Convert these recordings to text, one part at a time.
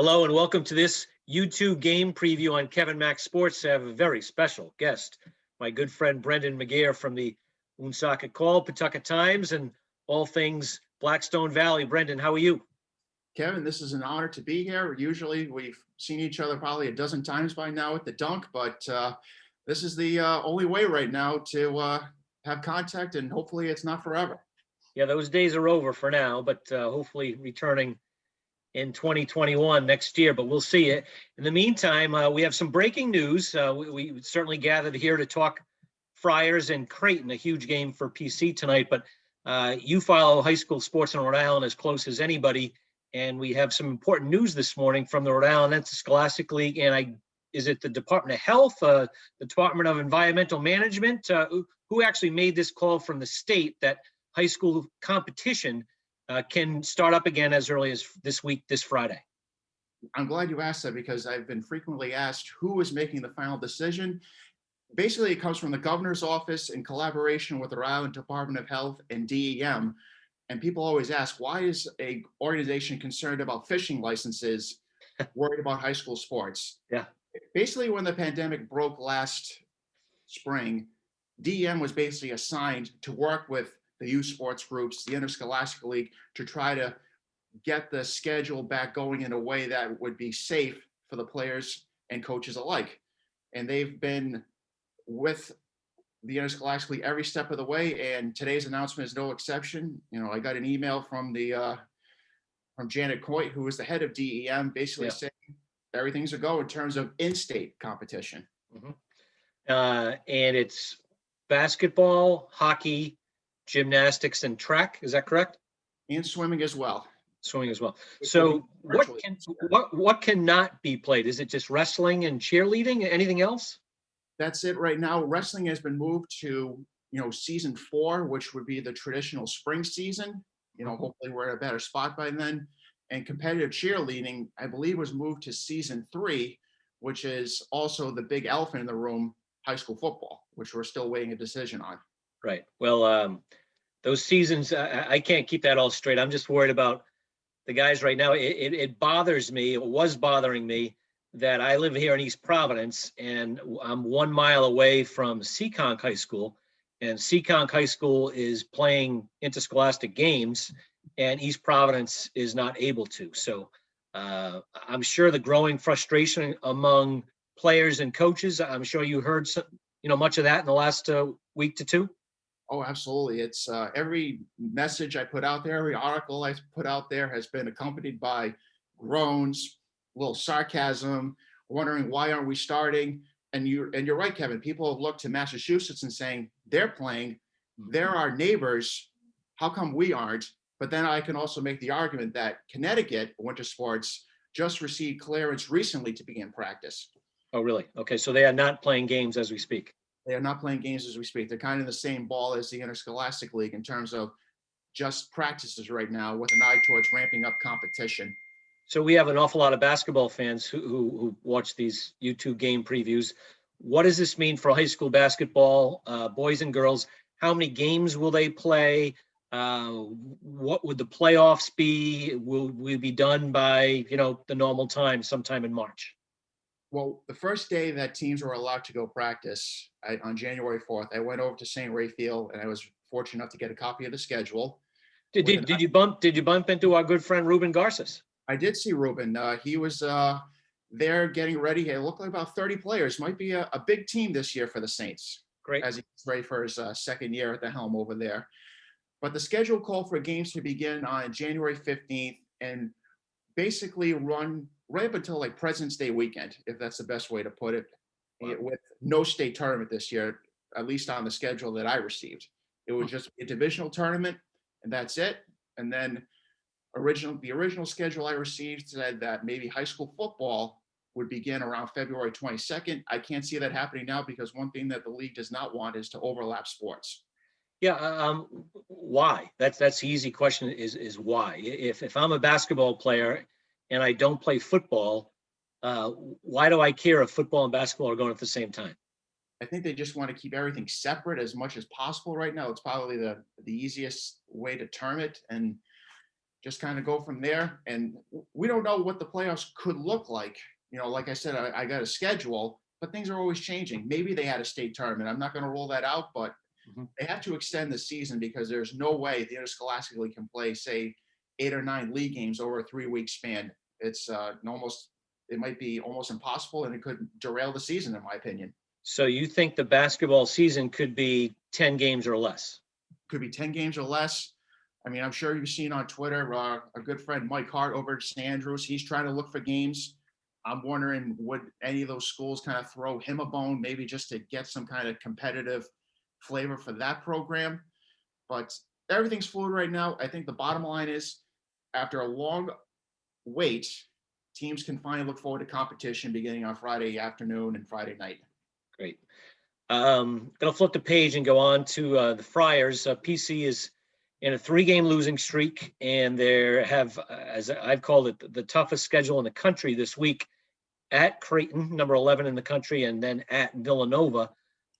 Hello and welcome to this YouTube game preview on Kevin Max Sports. I have a very special guest, my good friend Brendan McGeer from the Woonsocket Call, Pawtucket Times, and all things Blackstone Valley. Brendan, how are you? Kevin, this is an honor to be here. Usually we've seen each other probably a dozen times by now at the dunk, but this is the only way right now to have contact, and hopefully it's not forever. Yeah, those days are over for now, but hopefully returning in 2021 next year, but we'll see it. In the meantime, we have some breaking news. We certainly gathered here to talk Friars and Creighton, a huge game for PC tonight, but you follow high school sports in Rhode Island as close as anybody, and we have some important news this morning from the Rhode Island Scholastic League, and is it the Department of Health, the Department of Environmental Management, who actually made this call from the state that high school competition can start up again as early as this week, this Friday? I'm glad you asked that because I've been frequently asked who is making the final decision. Basically, it comes from the governor's office in collaboration with the Rhode Island Department of Health and DEM. And people always ask, why is an organization concerned about fishing licenses worried about high school sports? Yeah. Basically, when the pandemic broke last spring, DEM was basically assigned to work with the youth sports groups, the Interscholastic League, to try to get the schedule back going in a way that would be safe for the players and coaches alike. And they've been with the Interscholastic League every step of the way, and today's announcement is no exception. You know, I got an email from from Janet Coit, who is the head of DEM, basically saying everything's a go in terms of in-state competition. Mm-hmm. And it's basketball, hockey, gymnastics, and track. Is that correct? And swimming as well. Swimming as well. So what cannot be played? Is it just wrestling and cheerleading? Anything else? That's it right now. Wrestling has been moved to, season 4, which would be the traditional spring season. Hopefully we're in a better spot by then. And competitive cheerleading, I believe, was moved to season 3, which is also the big elephant in the room, high school football, which we're still waiting a decision on. Right. Well, those seasons, I can't keep that all straight. I'm just worried about the guys right now. It bothers me. It was bothering me that I live here in East Providence, and I'm 1 mile away from Seekonk High School, and Seekonk High School is playing interscholastic games, and East Providence is not able to. So I'm sure the growing frustration among players and coaches. I'm sure you heard much of that in the last week to two. Oh, absolutely. It's every message I put out there, every article I put out there has been accompanied by groans, a little sarcasm, wondering why aren't we starting? And you're right, Kevin. People have looked to Massachusetts and saying they're playing, they're our neighbors. How come we aren't? But then I can also make the argument that Connecticut winter sports just received clearance recently to begin practice. Oh, really? Okay, so they are not playing games as we speak. They are not playing games as we speak. They're kind of in the same ball as the Interscholastic League in terms of just practices right now with an eye towards ramping up competition. So we have an awful lot of basketball fans who watch these YouTube game previews. What does this mean for high school basketball, boys and girls? How many games will they play? What would the playoffs be? Will we be done by, the normal time, sometime in March? Well, the first day that teams were allowed to go practice on January 4th, I went over to St. Raphael, and I was fortunate enough to get a copy of the schedule. Did you bump into our good friend Ruben Garces? I did see Ruben. He was there getting ready. It looked like about 30 players. Might be a big team this year for the Saints. Great. As he's ready for his second year at the helm over there. But the schedule called for games to begin on January 15th and basically run right up until like President's Day weekend, if that's the best way to put it. Wow. With no state tournament this year, at least on the schedule that I received. It was just a divisional tournament, and that's it. And then the original schedule I received said that maybe high school football would begin around February 22nd. I can't see that happening now because one thing that the league does not want is to overlap sports. Yeah. Why? That's the easy question is why. If I'm a basketball player and I don't play football, why do I care if football and basketball are going at the same time? I think they just want to keep everything separate as much as possible right now. It's probably the easiest way to term it. And just kind of go from there. And we don't know what the playoffs could look like. Like I said, I got a schedule, but things are always changing. Maybe they had a state tournament. I'm not going to rule that out, but they have to extend the season because there's no way the interscholastically can play, say, 8 or 9 league games over a 3-week span. It might be almost impossible, and it could derail the season, in my opinion. So you think the basketball season could be 10 games or less? Could be 10 games or less. I mean, I'm sure you've seen on Twitter, our good friend Mike Hart over at St. Andrews, he's trying to look for games. I'm wondering, would any of those schools kind of throw him a bone, maybe just to get some kind of competitive flavor for that program? But everything's fluid right now. I think the bottom line is, after a long wait, teams can finally look forward to competition beginning on Friday afternoon and Friday night. Great. Gonna flip the page and go on to the Friars. PC is in a 3-game losing streak, and they have, as I've called it, the toughest schedule in the country this week, at Creighton, number 11 in the country, and then at Villanova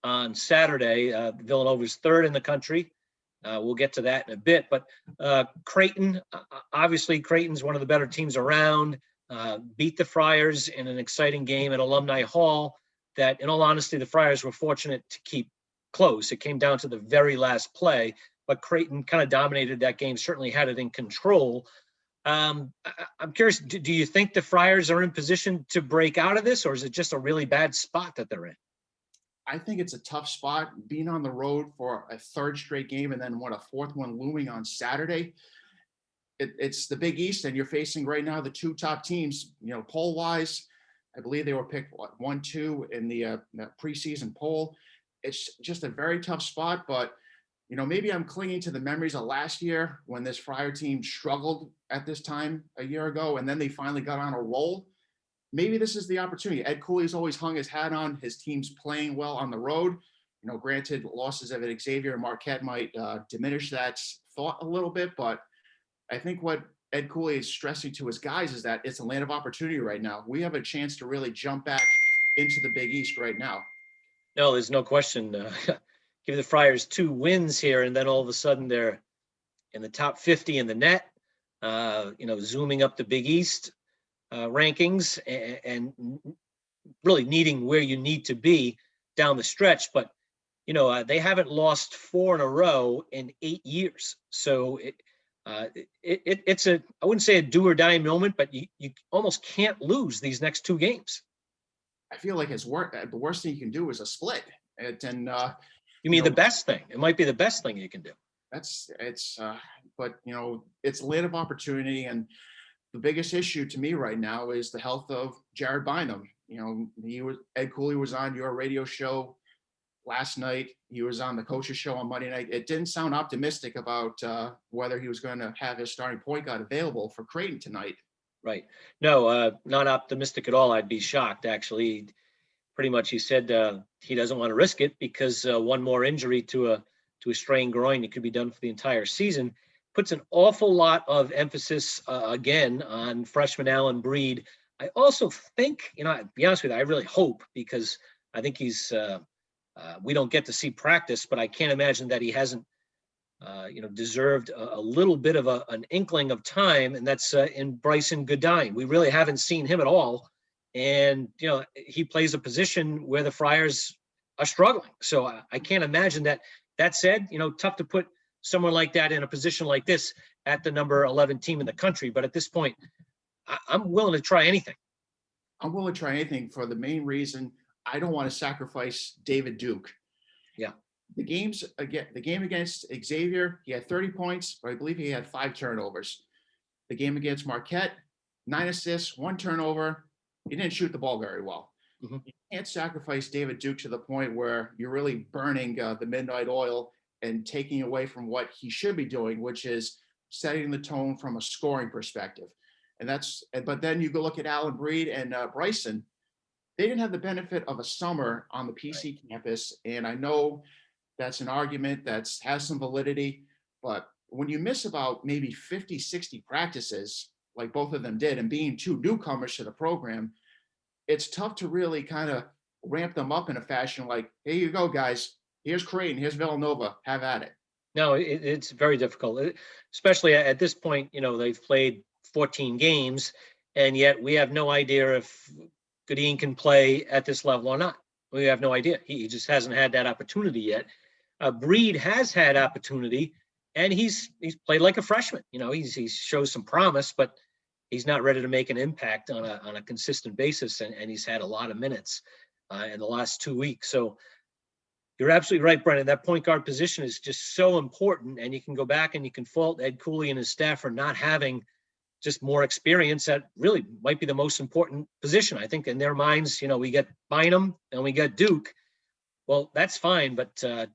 on Saturday. Villanova's 3rd in the country. We'll get to that in a bit, but Creighton, obviously Creighton's one of the better teams around, beat the Friars in an exciting game at Alumni Hall that, in all honesty, the Friars were fortunate to keep close. It came down to the very last play, but Creighton kind of dominated that game, certainly had it in control. I'm curious, do you think the Friars are in position to break out of this, or is it just a really bad spot that they're in? I think it's a tough spot being on the road for a 3rd straight game and then a 4th one looming on Saturday. It's the Big East, and you're facing right now the 2 top teams. Poll wise, I believe they were picked 1-2 in the preseason poll. It's just a very tough spot, but maybe I'm clinging to the memories of last year when this Friar team struggled at this time a year ago, and then they finally got on a roll. Maybe this is the opportunity. Ed Cooley's always hung his hat on his teams playing well on the road. Granted, losses of Xavier and Marquette might diminish that thought a little bit, but I think what Ed Cooley is stressing to his guys is that it's a land of opportunity right now. We have a chance to really jump back into the Big East right now. No, there's no question. Give the Friars 2 wins here, and then all of a sudden they're in the top 50 in the net, zooming up the Big East rankings and really needing where you need to be down the stretch. But, they haven't lost 4 in a row in 8 years. So it's I wouldn't say a do or die moment, but you almost can't lose these next 2 games. I feel like the worst thing you can do is a split. You mean the best thing? It might be the best thing you can do. But it's a land of opportunity, and the biggest issue to me right now is the health of Jared Bynum. Ed Cooley was on your radio show last night. He was on the coach's show on Monday night. It didn't sound optimistic about whether he was going to have his starting point guard available for Creighton tonight. Right. No, not optimistic at all. I'd be shocked, actually. Pretty much he said he doesn't want to risk it because one more injury to a strained groin, it could be done for the entire season. Puts an awful lot of emphasis, again, on freshman Allen Breed. I also think, to be honest with you, I really hope, because I think he's we don't get to see practice, but I can't imagine that he hasn't deserved a little bit of an inkling of time, and that's in Bryson Goodine. We really haven't seen him at all. And, he plays a position where the Friars are struggling. So I can't imagine that. That said, tough to put someone like that in a position like this at the number 11 team in the country. But at this point, I'm willing to try anything. I'm willing to try anything for the main reason I don't want to sacrifice David Duke. Yeah. The game against Xavier, he had 30 points, but I believe he had 5 turnovers. The game against Marquette, 9 assists, 1 turnover. He didn't shoot the ball very well. Mm-hmm. You can't sacrifice David Duke to the point where you're really burning the midnight oil and taking away from what he should be doing, which is setting the tone from a scoring perspective. But then you go look at Allen Breed and Bryson. They didn't have the benefit of a summer on the PC campus, and I know that's an argument that has some validity, but when you miss about maybe 50, 60 practices, like both of them did, and being 2 newcomers to the program, it's tough to really kind of ramp them up in a fashion like, here you go, guys. Here's Creighton, here's Villanova, have at it. No, it's very difficult, especially at this point. They've played 14 games, and yet we have no idea if Godin can play at this level or not. We have no idea. He just hasn't had that opportunity yet. Breed has had opportunity, and he's played like a freshman. He shows some promise, but he's not ready to make an impact on a consistent basis, and he's had a lot of minutes in the last 2 weeks. So you're absolutely right, Brendan. That point guard position is just so important, and you can go back and you can fault Ed Cooley and his staff for not having just more experience. That really might be the most important position. I think in their minds, we get Bynum and we got Duke. Well, that's fine, but to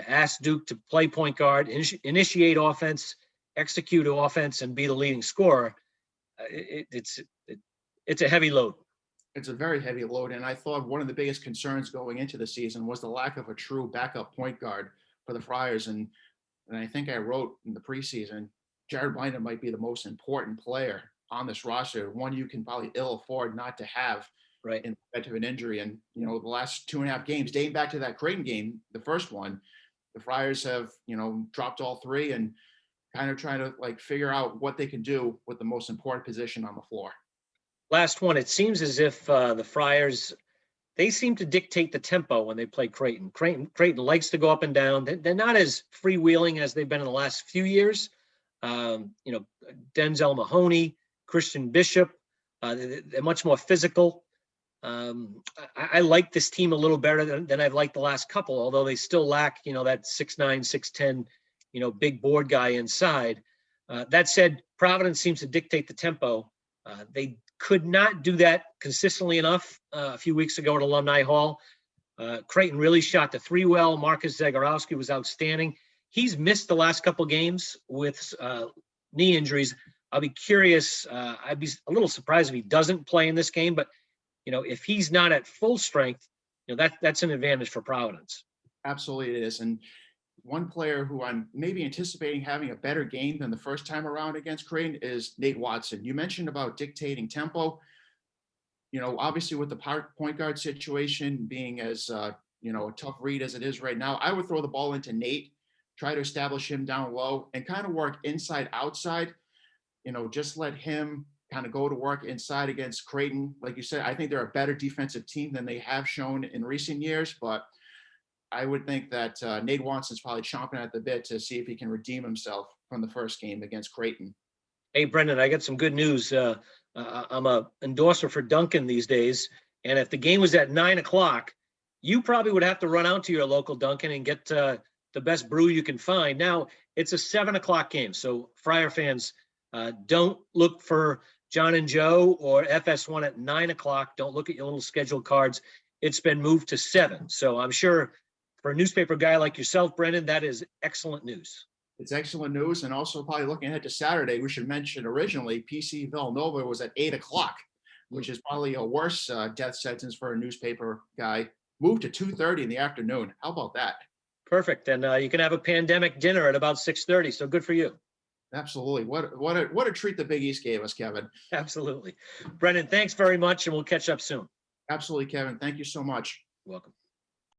ask Duke to play point guard, initiate offense, execute offense, and be the leading scorer, it's a heavy load. It's a very heavy load. And I thought one of the biggest concerns going into the season was the lack of a true backup point guard for the Friars. And I think I wrote in the preseason, Jared Bynum might be the most important player on this roster, one you can probably ill afford not to have right in the event of an injury. And, the last 2.5 games, dating back to that Creighton game, the first one, the Friars have, dropped all three and kind of trying to figure out what they can do with the most important position on the floor. Last one, it seems as if the Friars, they seem to dictate the tempo when they play Creighton. Creighton likes to go up and down. They're not as freewheeling as they've been in the last few years. Denzel Mahoney, Christian Bishop, they're much more physical. I like this team a little better than I've liked the last couple, although they still lack, that 6'9", 6'10", big board guy inside. That said, Providence seems to dictate the tempo. They could not do that consistently enough a few weeks ago at Alumni Hall. Creighton really shot the three well. Marcus Zagorowski was outstanding. He's missed the last couple games with knee injuries. I'll be curious. I'd be a little surprised if he doesn't play in this game, but if he's not at full strength, that's an advantage for Providence. Absolutely it is. And one player who I'm maybe anticipating having a better game than the first time around against Creighton is Nate Watson. You mentioned about dictating tempo. Obviously with the point guard situation being as, a tough read as it is right now, I would throw the ball into Nate, try to establish him down low and kind of work inside, outside, just let him kind of go to work inside against Creighton. Like you said, I think they're a better defensive team than they have shown in recent years, but I would think that Nate Watson's probably chomping at the bit to see if he can redeem himself from the first game against Creighton. Hey, Brendan, I got some good news. I'm a endorser for Dunkin' these days, and if the game was at 9:00, you probably would have to run out to your local Dunkin' and get the best brew you can find. Now, it's a 7:00 game, so Friar fans, don't look for John and Joe or FS1 at 9:00. Don't look at your little schedule cards. It's been moved to 7. So I'm sure for a newspaper guy like yourself, Brendan, that is excellent news. It's excellent news. And also probably looking ahead to Saturday, we should mention originally PC Villanova was at 8:00, which is probably a worse death sentence for a newspaper guy. Moved to 2:30 in the afternoon. How about that? Perfect. And you can have a pandemic dinner at about 6:30. So good for you. Absolutely. What a treat the Big East gave us, Kevin. Absolutely. Brendan, thanks very much, and we'll catch up soon. Absolutely, Kevin. Thank you so much. Welcome.